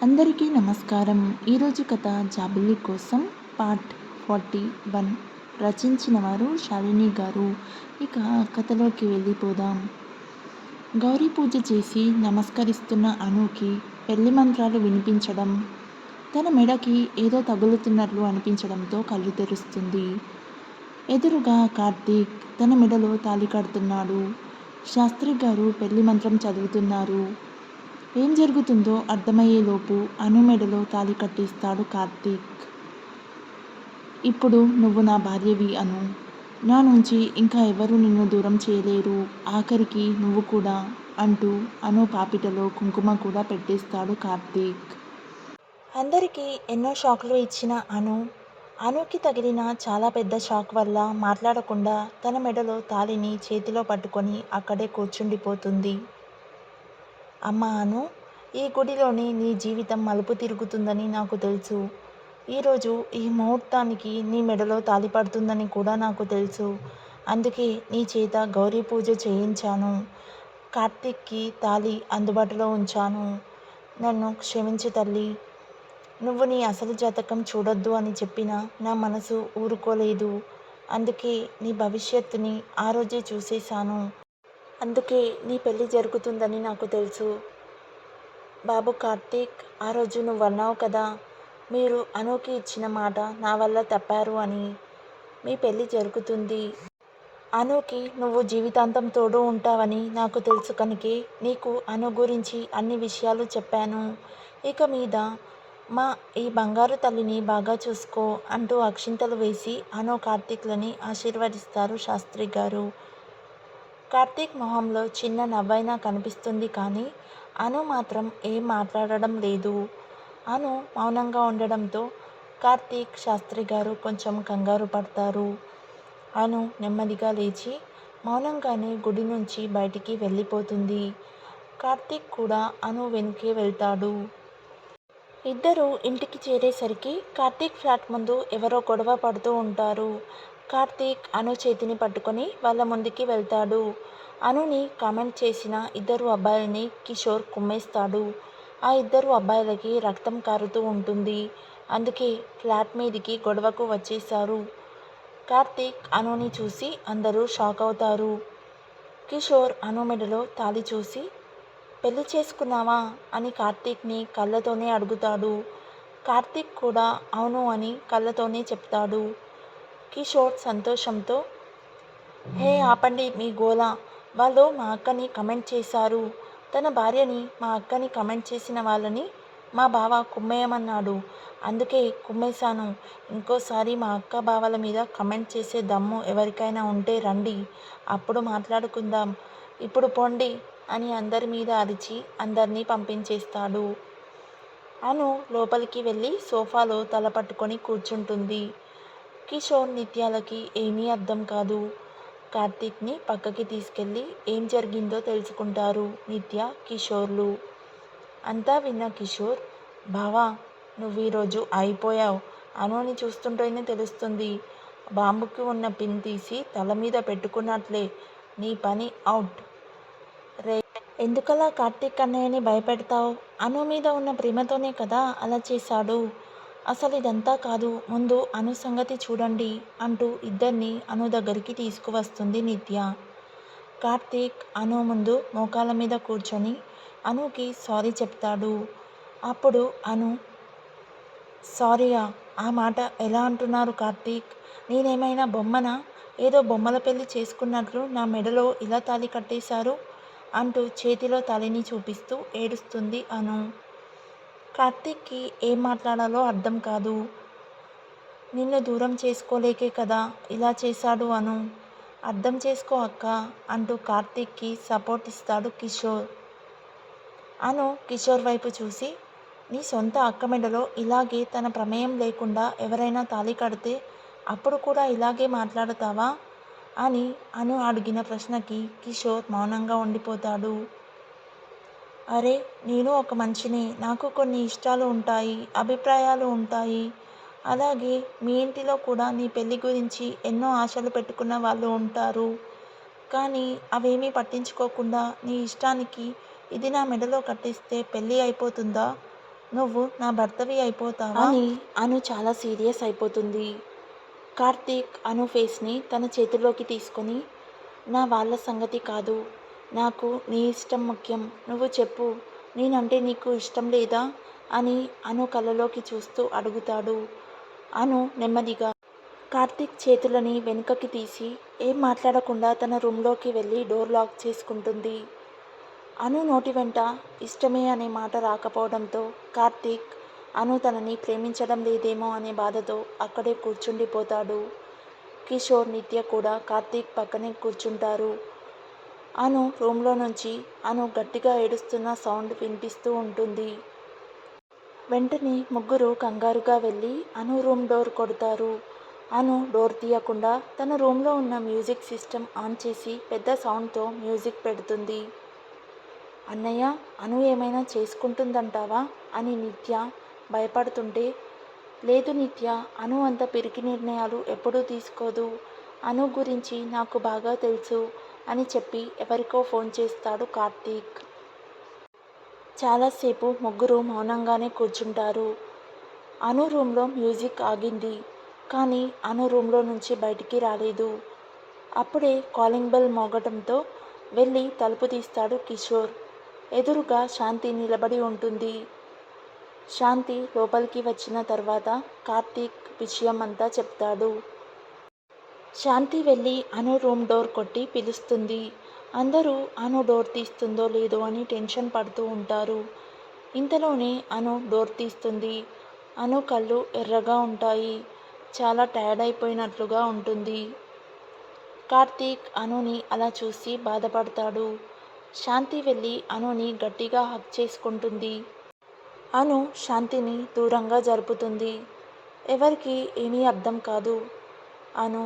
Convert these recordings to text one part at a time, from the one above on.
అందరికీ నమస్కారం. ఈరోజు కథ జాబిల్లి కోసం పార్ట్ 41 రచించిన వారు శాలిని గారు. ఇక కథలోకి వెళ్ళిపోదాం. గౌరీ పూజ చేసి నమస్కరిస్తున్న అనుకి పెళ్లి మంత్రాలు వినిపించడం, తన మెడకి ఏదో తగులుతున్నట్లు అనిపించడంతో కళ్ళు తెరుస్తుంది. ఎదురుగా కార్తీక్ తన మెడలో తాళి కడుతున్నాడు. శాస్త్రి గారు పెళ్లి మంత్రం చదువుతున్నారు. ఏం జరుగుతుందో అర్థమయ్యేలోపు అను మెడలో తాళి కట్టేస్తాడు కార్తీక్. ఇప్పుడు నువ్వు నా భార్యవి అను. నా నుంచి ఇంకా ఎవరూ నిన్ను దూరం చేయలేరు, ఆఖరికి నువ్వు కూడా అంటూ అను పాపిటలో కుంకుమ కూడా పెట్టేస్తాడు కార్తీక్. అందరికీ ఎన్నో షాక్లు ఇచ్చిన అనుకి తగిలిన చాలా పెద్ద షాక్ వల్ల మాట్లాడకుండా తన మెడలో తాళిని చేతిలో పట్టుకొని అక్కడే కూర్చుండిపోతుంది. అమ్మా అను, ఈ గుడిలోనే నీ జీవితం మలుపు తిరుగుతుందని నాకు తెలుసు. ఈరోజు ఈ ముహూర్తానికి నీ మెడలో తాళి పడుతుందని కూడా నాకు తెలుసు. అందుకే నీ చేత గౌరీ పూజ చేయించాను. కార్తీక్కి తాళి అందుబాటులో ఉంచాను. నన్ను క్షమించు తల్లి. నువ్వు నీ అసలు జాతకం చూడొద్దు అని చెప్పినా నా మనసు ఊరుకోలేదు. అందుకే నీ భవిష్యత్తుని ఆ రోజే చూసేశాను. అందుకే నీ పెళ్లి జరుగుతుందని నాకు తెలుసు. బాబు కార్తీక్, ఆ రోజు నువ్వన్నావు కదా, మీరు అనుకి ఇచ్చిన మాట నా వల్ల తప్పారు అని. మీ పెళ్లి జరుగుతుంది. అనుకి నువ్వు జీవితాంతం తోడు ఉంటావని నాకు తెలుసు కనుకే నీకు అను గురించి అన్ని విషయాలు చెప్పాను. ఇక మీద మా ఈ బంగారు తల్లిని బాగా చూసుకో అంటూ అక్షింతలు వేసి అను కార్తీక్లని ఆశీర్వదిస్తారు శాస్త్రి గారు. కార్తీక్ మొహంలో చిన్న నవ్వైనా కనిపిస్తుంది కానీ అను మాత్రం ఏం మాట్లాడడం లేదు. అను మౌనంగా ఉండడంతో కార్తీక్, శాస్త్రి గారు కొంచెం కంగారు పడతారు. అను నెమ్మదిగా లేచి మౌనంగానే గుడి నుంచి బయటికి వెళ్ళిపోతుంది. కార్తీక్ కూడా అను వెనుకే వెళ్తాడు. ఇద్దరూ ఇంటికి చేరేసరికి కార్తీక్ ఫ్లాట్ ముందు ఎవరో గొడవ పడుతూ ఉంటారు. కార్తీక్ అను చేతిని పట్టుకొని వాళ్ళ ముందుకి వెళ్తాడు. అనుని కామెంట్ చేసిన ఇద్దరు అబ్బాయిలని కిషోర్ కుమ్మేస్తాడు. ఆ ఇద్దరు అబ్బాయిలకి రక్తం కారుతూ ఉంటుంది. అందుకే ఫ్లాట్ మీదికి గొడవకు వచ్చేశారు. కార్తీక్ అనుని చూసి అందరూ షాక్ అవుతారు. కిషోర్ అను మెడలో తాళి చూసి పెళ్లి చేసుకున్నావా అని కార్తీక్ని కళ్ళతోనే అడుగుతాడు. కార్తీక్ కూడా అవును అని కళ్ళతోనే చెప్తాడు. కిషోర్ సంతోషంతో, హే ఆపండి మీ గోల, వాళ్ళు మా అక్కని కమెంట్ చేశారు. తన భార్యని మా అక్కని కమెంట్ చేసిన వాళ్ళని మా బావ కుమ్మేయమన్నాడు. అందుకే కుమ్మేశాను. ఇంకోసారి మా అక్క బావల మీద కమెంట్ చేసే దమ్ము ఎవరికైనా ఉంటే రండి, అప్పుడు మాట్లాడుకుందాం. ఇప్పుడు పోండి అని అందరి మీద అరిచి అందరినీ పంపించేస్తాడు. అను లోపలికి వెళ్ళి సోఫాలో తల పట్టుకొని కూర్చుంటుంది. కిషోర్, నిత్యాలకి ఏమీ అర్థం కాదు. కార్తీక్ని పక్కకి తీసుకెళ్ళి ఏం జరిగిందో తెలుసుకుంటారు నిత్య, కిషోర్లు. అంతా విన్న కిషోర్, బావా నువ్వు ఈరోజు అయిపోయావు. అనుని చూస్తుంటేనే తెలుస్తుంది. బాంబుకి ఉన్న పిన్ తీసి తల మీద పెట్టుకున్నట్లే. నీ పని అవుట్. రే, ఎందుకలా కార్తీక్ అన్నయ్యని భయపెడతావు? అను మీద ఉన్న ప్రేమతోనే కదా అలా చేశాడు. అసలు ఇదంతా కాదు, ముందు అను సంగతి చూడండి అంటూ ఇద్దరిని అను దగ్గరికి తీసుకువస్తుంది నిత్య. కార్తీక్ అను ముందు మోకాళ్ళ మీద కూర్చొని అనుకి సారీ చెప్తాడు. అప్పుడు అను, సారీయా? ఆ మాట ఎలా అంటున్నారు కార్తీక్? నేనేమైనా బొమ్మనా? ఏదో బొమ్మల పెళ్లి చేసుకున్నట్లు నా మెడలో ఇలా తాళి కట్టేశారు అంటూ చేతిలో తాళిని చూపిస్తూ ఏడుస్తుంది అను. కార్తీక్కి ఏం మాట్లాడాలో అర్థం కాదు. నిన్ను దూరం చేసుకోలేకే కదా ఇలా చేశాడు అను. అర్థం చేసుకో అక్క అంటూ కార్తీక్కి సపోర్ట్ ఇస్తాడు కిషోర్. అను కిషోర్ వైపు చూసి, నీ సొంత అక్క మెడలో ఇలాగే తన ప్రమేయం లేకుండా ఎవరైనా తాళి కడితే అప్పుడు కూడా ఇలాగే మాట్లాడతావా అని అను అడిగిన ప్రశ్నకి కిషోర్ మౌనంగా ఉండిపోతాడు. అరే, నేను ఒక మనిషిని, నాకు కొన్ని ఇష్టాలు ఉంటాయి, అభిప్రాయాలు ఉంటాయి. అలాగే మీ ఇంటిలో కూడా నీ పెళ్ళి గురించి ఎన్నో ఆశలు పెట్టుకున్న వాళ్ళు ఉంటారు. కానీ అవేమీ పట్టించుకోకుండా నీ ఇష్టానికి ఇది నా మెడలో కట్టేస్తే పెళ్ళి అయిపోతుందా? నువ్వు నా భర్తవి అయిపోతావా అని అను చాలా సీరియస్ అయిపోతుంది. కార్తీక్ అను ఫేస్ని తన చేతుల్లోకి తీసుకొని, నా వాళ్ళ సంగతి కాదు, నాకు నీ ఇష్టం ముఖ్యం, నువ్వు చెప్పు, నేనంటే నీకు ఇష్టం లేదా అని అను కళ్ళలోకి చూస్తూ అడుగుతాడు. అను నెమ్మదిగా కార్తీక్ చేతులని వెనుకకి తీసి ఏం మాట్లాడకుండా తన రూంలోకి వెళ్ళి డోర్ లాక్ చేసుకుంటుంది. అను నోటి వెంట ఇష్టమే అనే మాట రాకపోవడంతో కార్తీక్ అను తనని ప్రేమించడం లేదేమో అనే బాధతో అక్కడే కూర్చుండిపోతాడు. కిషోర్, నిత్య కూడా కార్తీక్ పక్కనే కూర్చుంటారు. అను రూంలో నుంచి అను గట్టిగా ఏడుస్తున్న సౌండ్ వినిపిస్తూ ఉంటుంది. వెంటనే ముగ్గురు కంగారుగా వెళ్ళి అను రూమ్ డోర్ కొడతారు. అను డోర్ తీయకుండా తన రూమ్లో ఉన్న మ్యూజిక్ సిస్టమ్ ఆన్ చేసి పెద్ద సౌండ్తో మ్యూజిక్ పెడుతుంది. అన్నయ్య, అను ఏమైనా చేసుకుంటుందంటావా అని నిత్య భయపడుతుంటే, లేదు నిత్య, అను అంత పిరికి నిర్ణయాలు ఎప్పుడూ తీసుకోదు, అను గురించి నాకు బాగా తెలుసు అని చెప్పి ఎవరికో ఫోన్ చేస్తాడు కార్తీక్. చాలాసేపు ముగ్గురు మౌనంగానే కూర్చుంటారు. అను రూమ్లో మ్యూజిక్ ఆగింది, కానీ అను రూమ్లో నుంచి బయటికి రాలేదు. అప్పుడే కాలింగ్ బెల్ మోగటంతో వెళ్ళి తలుపు తీస్తాడు కిషోర్. ఎదురుగా శాంతి నిలబడి ఉంటుంది. శాంతి లోపలికి వచ్చిన తర్వాత కార్తీక్ విషయం అంతా చెప్తాడు. శాంతి వెళ్ళి అను రూమ్ డోర్ కొట్టి పిలుస్తుంది. అందరూ అను డోర్ తీస్తుందో లేదో అని టెన్షన్ పడుతూ ఉంటారు. ఇంతలోనే అను డోర్ తీస్తుంది. అను కళ్ళు ఎర్రగా ఉంటాయి. చాలా టైర్డ్ అయిపోయినట్లుగా ఉంటుంది. కార్తీక్ అనుని అలా చూసి బాధపడతాడు. శాంతి వెళ్ళి అనుని గట్టిగా హగ్ చేసుకుంటుంది. అను శాంతిని దూరంగా జరుపుతుంది. ఎవరికి ఏమీ అర్థం కాదు. అను,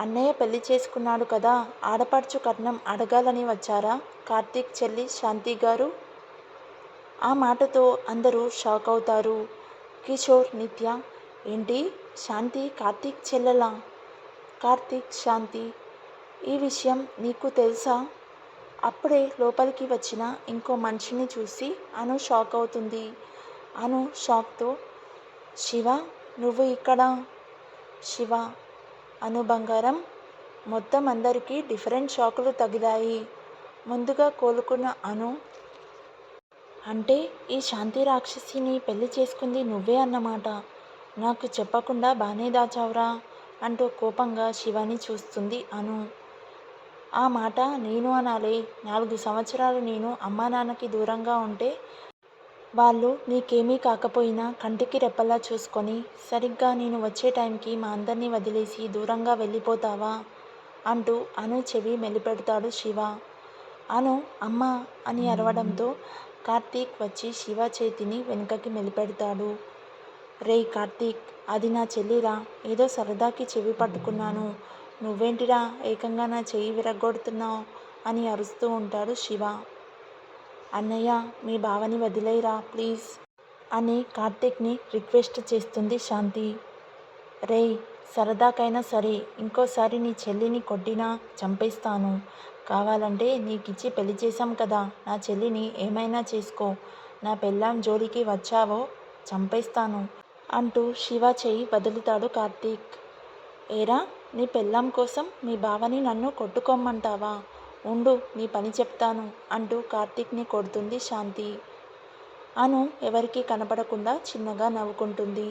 అన్నయ్య పెళ్లి చేసుకున్నాడు కదా, ఆడపడుచు కట్నం అడగాలని వచ్చారా కార్తీక్ చెల్లి శాంతి గారు? ఆ మాటతో అందరూ షాక్ అవుతారు. కిషోర్, నిత్య, ఏంటి శాంతి కార్తీక్ చెల్లెలా? కార్తీక్, శాంతి, ఈ విషయం నీకు తెలుసా? అప్పుడే లోపలికి వచ్చిన ఇంకో మనిషిని చూసి అను షాక్ అవుతుంది. అను షాక్తో, శివ, నువ్వు ఇక్కడ? శివ, అను బంగారం, మొత్తం అందరికీ డిఫరెంట్ షాకులు తగిలాయి. ముందుగా కోలుకున్న అను, అంటే ఈ శాంతి రాక్షసిని పెళ్లి చేసుకుంది నువ్వే అన్నమాట, నాకు చెప్పకుండా బానే దాచావురా అంటూ కోపంగా శివని చూస్తుంది అను. ఆ మాట నేను అనాలే, 4 సంవత్సరాలు నేను అమ్మా నాన్నకి దూరంగా ఉంటే వాళ్ళు నీకేమీ కాకపోయినా కంటికి రెప్పలా చూసుకొని సరిగ్గా నేను వచ్చే టైంకి మా అందరినీ వదిలేసి దూరంగా వెళ్ళిపోతావా అంటూ అను చెవి మెలిపెడతాడు శివ. అను అమ్మా అని అరవడంతో కార్తీక్ వచ్చి శివ చేతిని వెనుకకి మెలిపెడతాడు. రేయ్ కార్తీక్, అది నా చెల్లిరా, ఏదో సరదాకి చెవి పట్టుకున్నాను, నువ్వేంటిరా ఏకంగా నా చెయ్యి విరగ్గొడుతున్నావు అని అరుస్తూ ఉంటాడు శివ. అన్నయ్య, మీ బావని వదిలేయరా ప్లీజ్ అని కార్తీక్ని రిక్వెస్ట్ చేస్తుంది శాంతి. రేయ్, సరదాకైనా సరే ఇంకోసారి నీ చెల్లిని కొట్టినా చంపేస్తాను, కావాలంటే నీకిచ్చి పెళ్లి చేశాం కదా, నా చెల్లిని ఏమైనా చేసుకో, నా పెళ్ళాం జోలికి వచ్చావో చంపేస్తాను అంటూ శివ చెయ్యి వదులుతాడు కార్తీక్. ఏరా, నీ పెళ్ళాం కోసం మీ బావని నన్ను కొట్టుకోమంటావా? ఉండు, నీ పని చెప్తాను అంటూ కార్తీక్ని కొడుతుంది శాంతి. అను ఎవరికీ కనపడకుండా చిన్నగా నవ్వుకుంటుంది.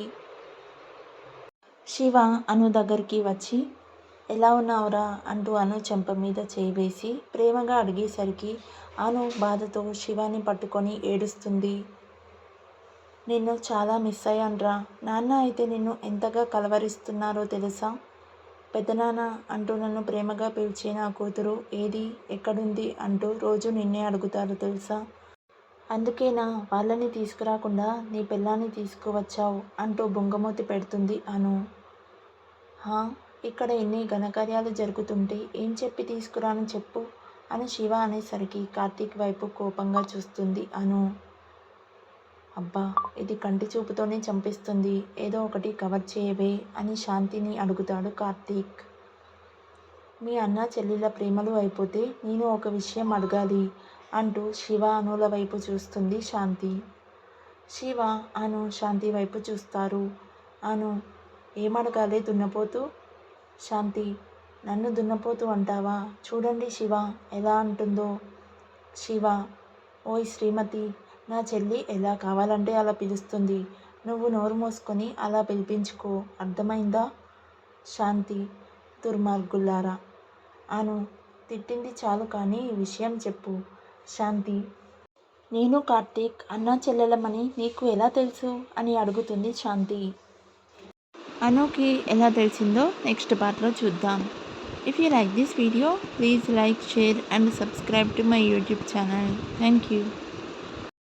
శివ అను దగ్గరికి వచ్చి, ఎలా ఉన్నావురా అంటూ అను చెంప మీద చేయి వేసి ప్రేమగా అడిగేసరికి అను బాధతో శివాని పట్టుకొని ఏడుస్తుంది. నిన్ను చాలా మిస్ అయ్యాన్రా, నాన్న అయితే నిన్ను ఎంతగా కలవరిస్తున్నారో తెలుసా? పెద్దనాన్న అంటూ నన్ను ప్రేమగా పిలిచే నా కూతురు ఏది, ఎక్కడుంది అంటూ రోజు నిన్నే అడుగుతారు తెలుసా? అందుకేనా వాళ్ళని తీసుకురాకుండా నీ పెళ్ళాన్ని తీసుకువచ్చావు అంటూ బొంగమూతి పెడుతుంది అను. హా, ఇక్కడ ఎన్ని ఘనకార్యాలు జరుగుతుంటే ఏం చెప్పి తీసుకురాను చెప్పు అని శివ అనేసరికి కార్తీక్ వైపు కోపంగా చూస్తుంది అను. అబ్బా, ఇది కంటి చూపుతోనే చంపేస్తుంది, ఏదో ఒకటి కవర్ చేయవే అని శాంతిని అడుగుతాడు కార్తీక్. మీ అన్న చెల్లెళ్ళ ప్రేమలు అయిపోతే నేను ఒక విషయం అడగాలి అంటూ శివ అనుల వైపు చూస్తుంది శాంతి. శివ, అను శాంతి వైపు చూస్తారు. అను, ఏమడగాలి దున్నపోతు? శాంతి, నన్ను దున్నపోతు అంటావా? చూడండి శివ ఎలా అంటుందో. శివ, ఓయ్ శ్రీమతి, నా చెల్లి ఎలా కావాలంటే అలా పిలుస్తుంది. నువ్వు నోరు మూసుకొని అలా పిలిపించుకో, అర్థమైందా? శాంతి, దుర్మార్గులారా. అను, తిట్టింది చాలు కానీ విషయం చెప్పు. శాంతి, నేను కార్తీక్ అన్నా చెల్లెలమని నీకు ఎలా తెలుసు అని అడుగుతుంది శాంతి. అనుకి ఎలా తెలిసిందో నెక్స్ట్ పార్ట్లో చూద్దాం. If you like this video, please like, share and subscribe to my YouTube channel. Thank you.